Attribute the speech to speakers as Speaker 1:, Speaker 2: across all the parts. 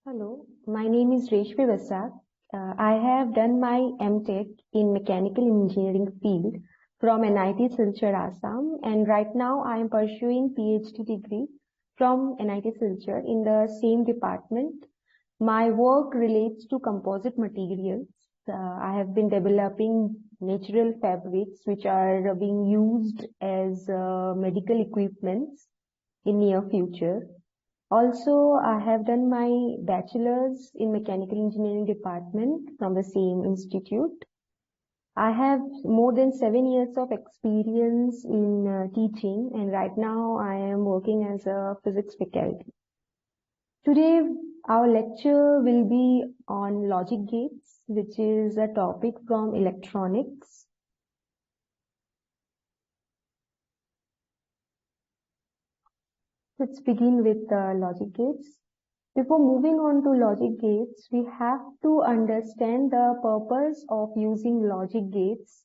Speaker 1: Hello, my name is Reshmi Basak. I have done my MTech in mechanical engineering field from NIT Silchar, Assam, and right now I am pursuing PhD degree from NIT Silchar in the same department. My work relates to composite materials. I have been developing natural fabrics which are being used as medical equipments in near future. Also, I have done my bachelor's in mechanical engineering department from the same institute. I have more than 7 years of experience in teaching, and right now I am working as a physics faculty. Today, our lecture will be on logic gates, which is a topic from electronics. Let's begin with logic gates. Before moving on to logic gates, we have to understand the purpose of using logic gates.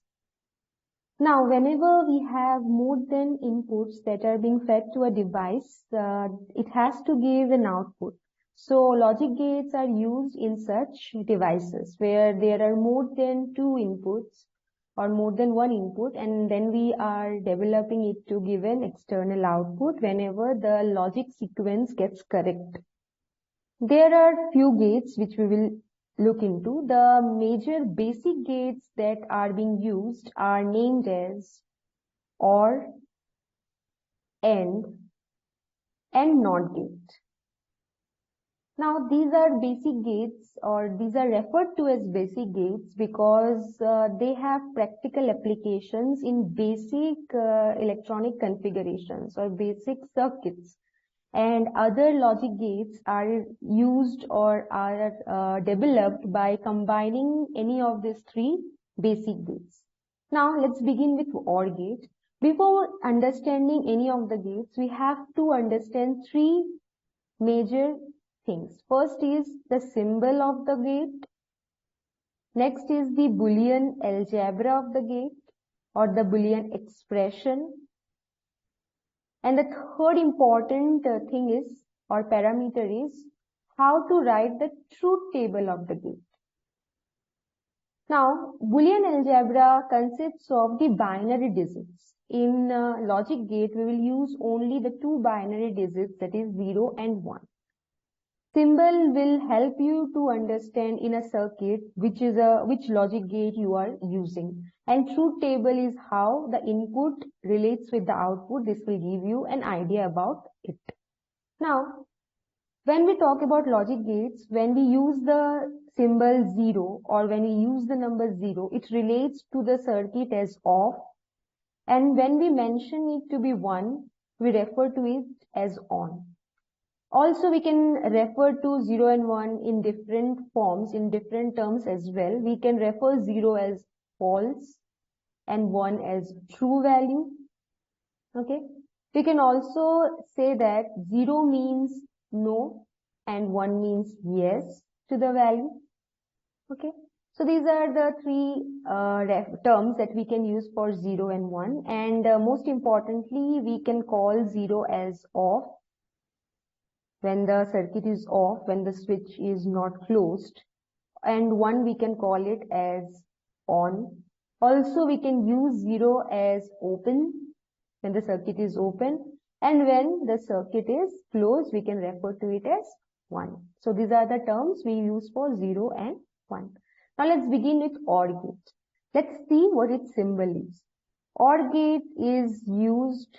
Speaker 1: Now, whenever we have more than inputs that are being fed to a device, it has to give an output. So, logic gates are used in such devices where there are more than two inputs or more than one input, and then we are developing it to give an external output whenever the logic sequence gets correct. There are few gates which we will look into. The major basic gates that are being used are named as OR, AND, and NOT gate. Now, these are basic gates, or these are referred to as basic gates because they have practical applications in basic electronic configurations or basic circuits. And other logic gates are used or are developed by combining any of these three basic gates. Now, let's begin with OR gate. Before understanding any of the gates, we have to understand three major things. First is the symbol of the gate. Next is the Boolean algebra of the gate or the Boolean expression. And the third important thing is, or parameter is, how to write the truth table of the gate. Now, Boolean algebra consists of the binary digits. In logic gate, we will use only the two binary digits, that is 0 and 1. Symbol will help you to understand in a circuit which logic gate you are using. And truth table is how the input relates with the output. This will give you an idea about it. Now, when we talk about logic gates, when we use the symbol 0 or when we use the number 0, it relates to the circuit as off. And when we mention it to be 1, we refer to it as on. Also, we can refer to 0 and 1 in different forms, in different terms as well. We can refer 0 as false and 1 as true value. Okay. We can also say that 0 means no and 1 means yes to the value. Okay. So these are the three terms that we can use for 0 and 1. And most importantly, we can call 0 as off. When the circuit is off, when the switch is not closed, and 1 we can call it as on. Also, we can use 0 as open when the circuit is open, and when the circuit is closed, we can refer to it as 1. So these are the terms we use for 0 and 1. Now let's begin with OR gate. Let's see what its symbol is. OR gate is used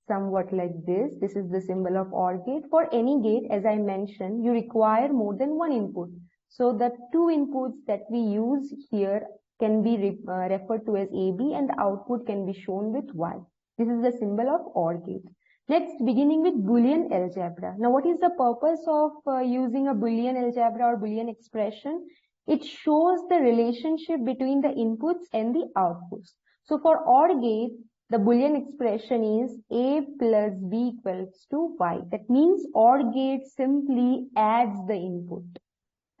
Speaker 1: somewhat like this. This is the symbol of OR gate. For any gate, as I mentioned, you require more than one input. So the two inputs that we use here can be referred to as AB, and the output can be shown with Y. This is the symbol of OR gate. Next, beginning with Boolean algebra. Now, what is the purpose of using a Boolean algebra or Boolean expression? It shows the relationship between the inputs and the outputs. So for OR gate, the Boolean expression is A plus B equals to Y. That means OR gate simply adds the input.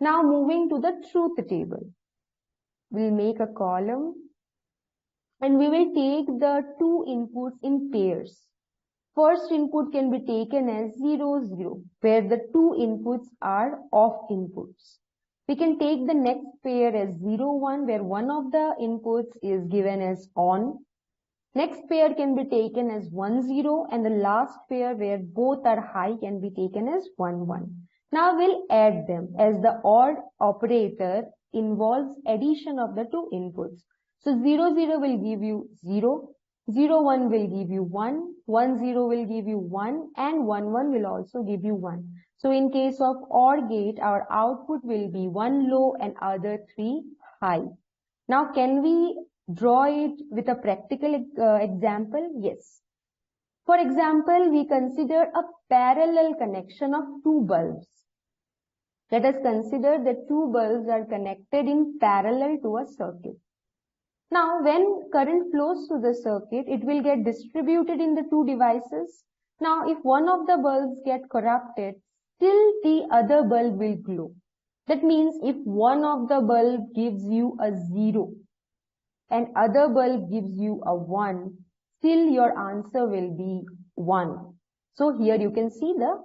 Speaker 1: Now moving to the truth table. We'll make a column and we will take the two inputs in pairs. first input can be taken as 0, 0, where the two inputs are off inputs. We can take the next pair as 0, 1, where one of the inputs is given as on. Next pair can be taken as 1, 0, and the last pair where both are high can be taken as 1, 1. Now we'll add them, as the OR operator involves addition of the two inputs. So 0, 0 will give you 0, 0, 1 will give you 1, 1, 0 will give you 1, and 1, 1 will also give you 1. So in case of OR gate, our output will be 1 low and other 3 high. Now can we draw it with a practical example? Yes. For example, we consider a parallel connection of two bulbs. Let us consider that two bulbs are connected in parallel to a circuit. Now, when current flows through the circuit, it will get distributed in the two devices. Now, if one of the bulbs get corrupted, still the other bulb will glow. That means if one of the bulb gives you a 0 and other bulb gives you a 1, still your answer will be 1. So here you can see the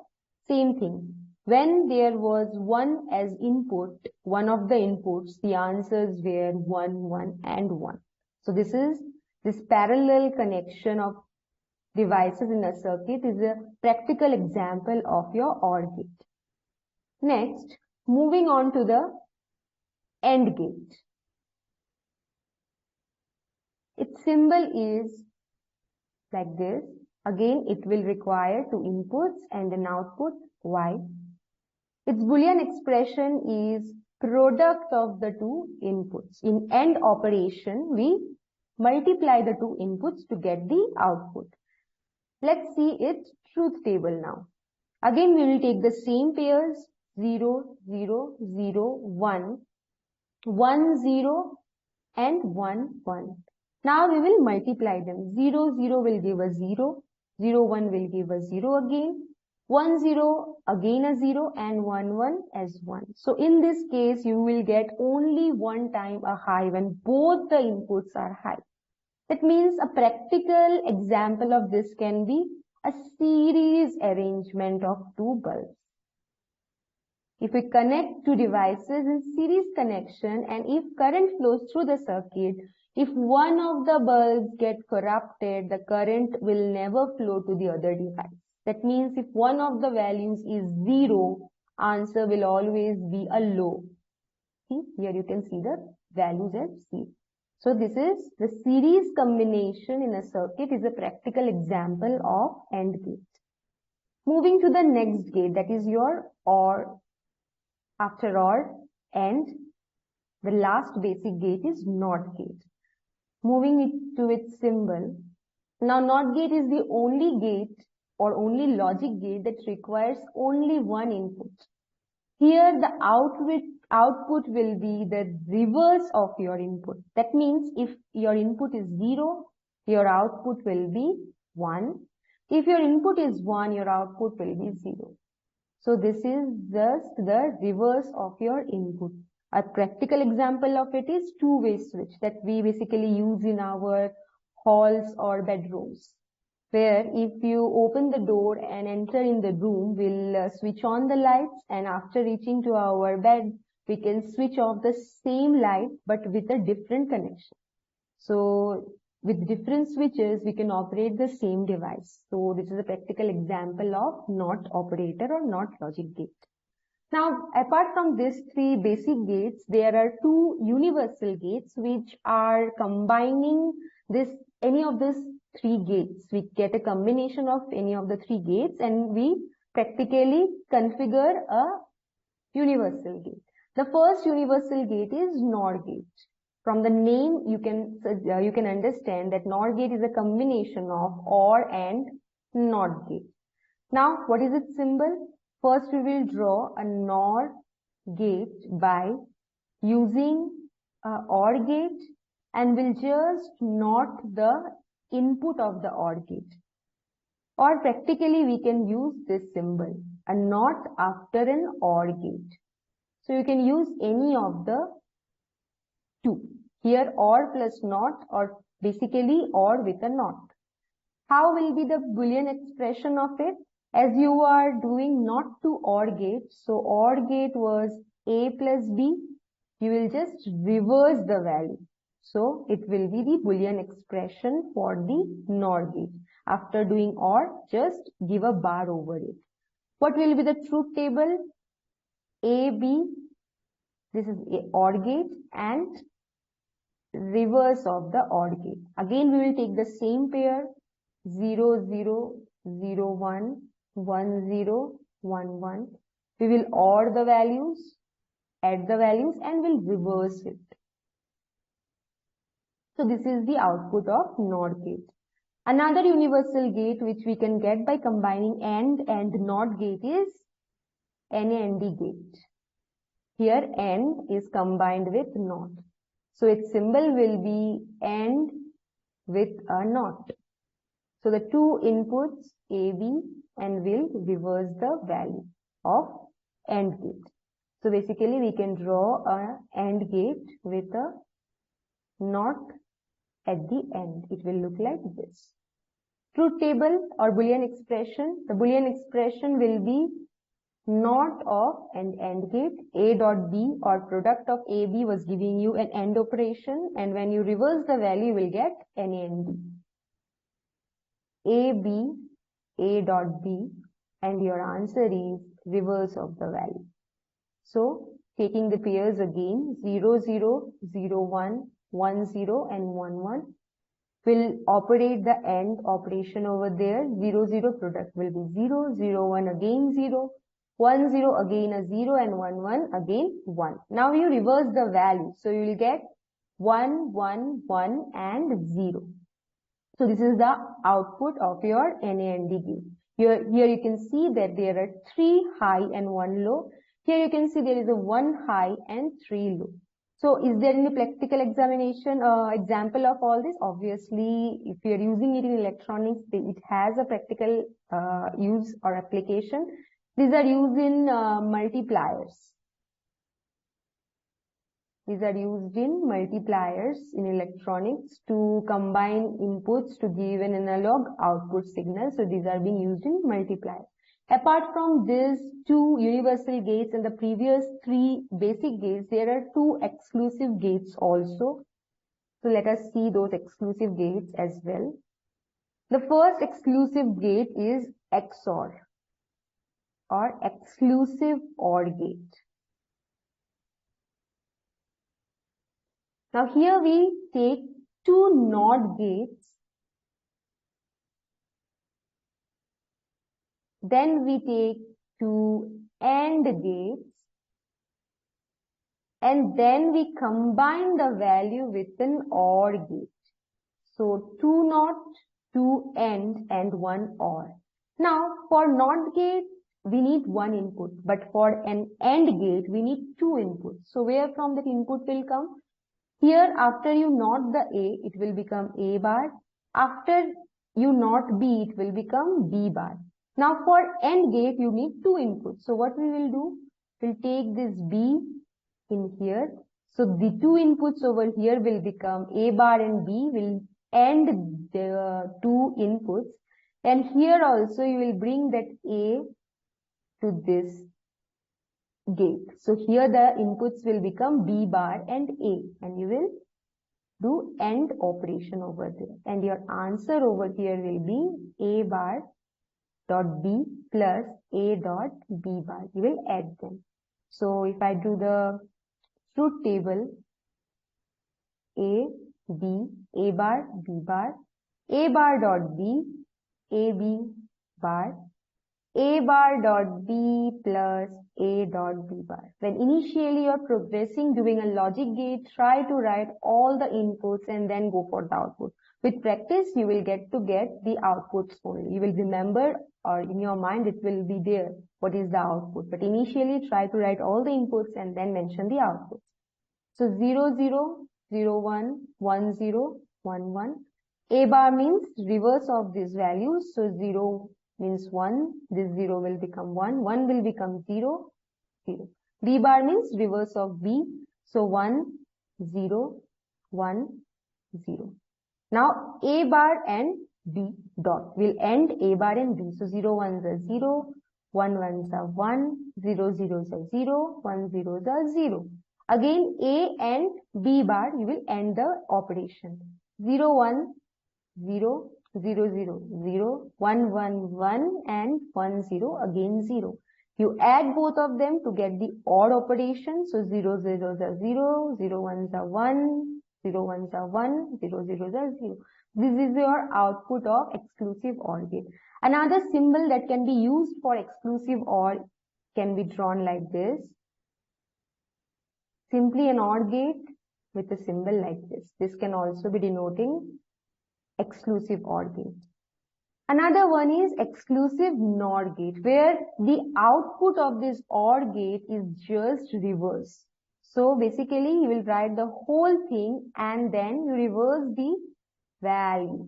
Speaker 1: same thing. When there was 1 as input, one of the inputs, the answers were 1, 1 and 1. So this parallel connection of devices in a circuit is a practical example of your OR gate. Next, moving on to the AND gate. Its symbol is like this. Again, it will require two inputs and an output Y. Its Boolean expression is product of the two inputs. In AND operation, we multiply the two inputs to get the output. Let's see its truth table now. Again, we will take the same pairs 0, 0, 0, 1, 1, 0 and 1, 1. Now we will multiply them. 0, 0 will give us 0, 0, 1 will give us 0 again, 1, 0 again a 0 and 1, 1 as 1. So in this case, you will get only one time a high when both the inputs are high. That means a practical example of this can be a series arrangement of two bulbs. If we connect two devices in series connection and if current flows through the circuit, if one of the bulbs get corrupted, the current will never flow to the other device. That means if one of the values is 0, answer will always be a low. See, here you can see the values as 0. So this is the series combination in a circuit is a practical example of AND gate. Moving to the next gate, that is your OR. After OR, AND, the last basic gate is NOT gate. Moving it to its symbol. Now NOT gate is the only gate or only logic gate that requires only one input. Here the output will be the reverse of your input. That means if your input is 0, your output will be 1. If your input is 1, your output will be 0. So this is just the reverse of your input. A practical example of it is two-way switch that we basically use in our halls or bedrooms, where if you open the door and enter in the room, we'll switch on the lights, and after reaching to our bed, we can switch off the same light but with a different connection. So with different switches, we can operate the same device. So this is a practical example of NOT operator or NOT logic gate. Now, apart from these three basic gates, there are two universal gates which are combining any of these three gates. We get a combination of any of the three gates and we practically configure a universal gate. The first universal gate is NOR gate. From the name, you can understand that NOR gate is a combination of OR and NOT gate. Now, what is its symbol? First, we will draw a NOR gate by using a OR gate and we'll just NOT the input of the OR gate. Or practically, we can use this symbol, a NOT after an OR gate. So you can use any of the two. Here OR plus NOT or basically OR with a NOT. How will be the Boolean expression of it? As you are doing not to OR gate, so OR gate was A plus B, you will just reverse the value. So it will be the Boolean expression for the NOR gate. After doing OR, just give a bar over it. What will be the truth table? A, B, this is a OR gate, and reverse of the OR gate. Again, we will take the same pair, 0, 0, 0, 1, 1, 0, 1, 1. We will OR the values, add the values, and will reverse it. So this is the output of NOR gate. Another universal gate which we can get by combining AND and NOT gate is NAND gate. Here AND is combined with NOT. So its symbol will be AND with a NOT. So the two inputs A, B, and will reverse the value of AND gate. So basically we can draw a AND gate with a NOT at the end. It will look like this. Truth table or Boolean expression. The Boolean expression will be NOT of an AND gate. A dot B or product of A, B was giving you an AND operation, and when you reverse the value, you will get NAND. A, B, A dot B, and your answer is reverse of the value. So taking the pairs again, 0, 0, 0, 1, 1, 0, and 1, 1. Will operate the AND operation over there. 0, 0 product will be 0, 0, 1 again 0, 1, 0 again a 0, and 1, 1 again 1. Now you reverse the value. So you will get 1, 1, 1 and 0. So this is the output of your NAND gate. Here you can see that there are 3 high and 1 low. Here you can see there is a 1 high and 3 low. So is there any practical examination example of all this? Obviously, if you are using it in electronics, it has a practical use or application. These are used in multipliers. These are used in multipliers in electronics to combine inputs to give an analog output signal. So these are being used in multipliers. Apart from these two universal gates and the previous 3 basic gates, there are 2 exclusive gates also. So let us see those exclusive gates as well. The first exclusive gate is XOR or exclusive OR gate. Now here we take 2 NOT gates. Then we take 2 AND gates, and then we combine the value with an OR gate. So 2 NOT, 2 AND, and 1 OR. Now for NOT gate, we need 1 input, but for an AND gate, we need 2 inputs. So where from that input will come? Here, after you NOT the A, it will become A bar. After you NOT B, it will become B bar. Now for AND gate, you need 2 inputs. So what we will do? We'll take this B in here. So the 2 inputs over here will become A bar and B will AND the 2 inputs. And here also you will bring that A to this gate. So here the inputs will become B bar and A, and you will do AND operation over there. And your answer over here will be A bar dot B plus A dot B bar. You will add them. So if I do the truth table, A, B, A bar, B bar, A bar dot B, A B bar, A bar dot B plus A dot B bar. When initially you are progressing doing a logic gate, try to write all the inputs and then go for the output. With practice, you will get the outputs only. You will remember, or in your mind it will be there what is the output. But initially try to write all the inputs and then mention the outputs. So 0, 0, 0, 1, 1, 0, 1, 1. A bar means reverse of these values. So 0 means 1, this 0 will become 1, 1 will become 0, 0. B bar means reverse of B. So 1, 0, 1, 0. Now A bar and B dot. We'll end A bar and B. So 0 ones are 0, 1 ones are 1, 0 zeros are 0, 1 zeros are 0. Again A and B bar, you will end the operation. 0 1 0 0 0 0 1 1 1 and 1 0 again 0. You add both of them to get the odd operation. So 0 zeros are 0, 0 ones are 1, 0 ones are 1, 0 zeros are 0. This is your output of exclusive OR gate. Another symbol that can be used for exclusive OR can be drawn like this. Simply an OR gate with a symbol like this. This can also be denoting exclusive OR gate. Another one is exclusive NOR gate, where the output of this OR gate is just reverse. So basically you will write the whole thing and then you reverse the value.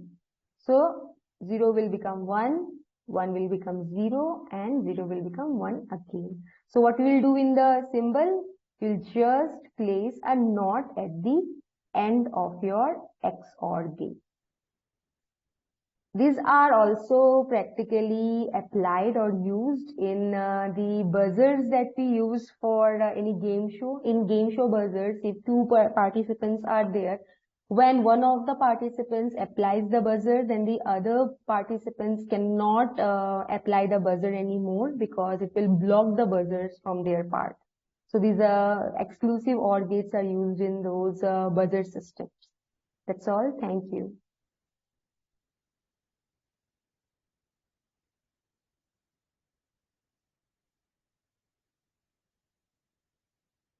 Speaker 1: So 0 will become 1, 1 will become 0 and 0 will become 1 again. So what we will do in the symbol, you'll just place a NOT at the end of your XOR gate. These are also practically applied or used in the buzzers that we use for any game show. In game show buzzers, if two participants are there, when one of the participants applies the buzzer, then the other participants cannot apply the buzzer anymore because it will block the buzzers from their part. So these exclusive OR gates are used in those buzzer systems. That's all. Thank you.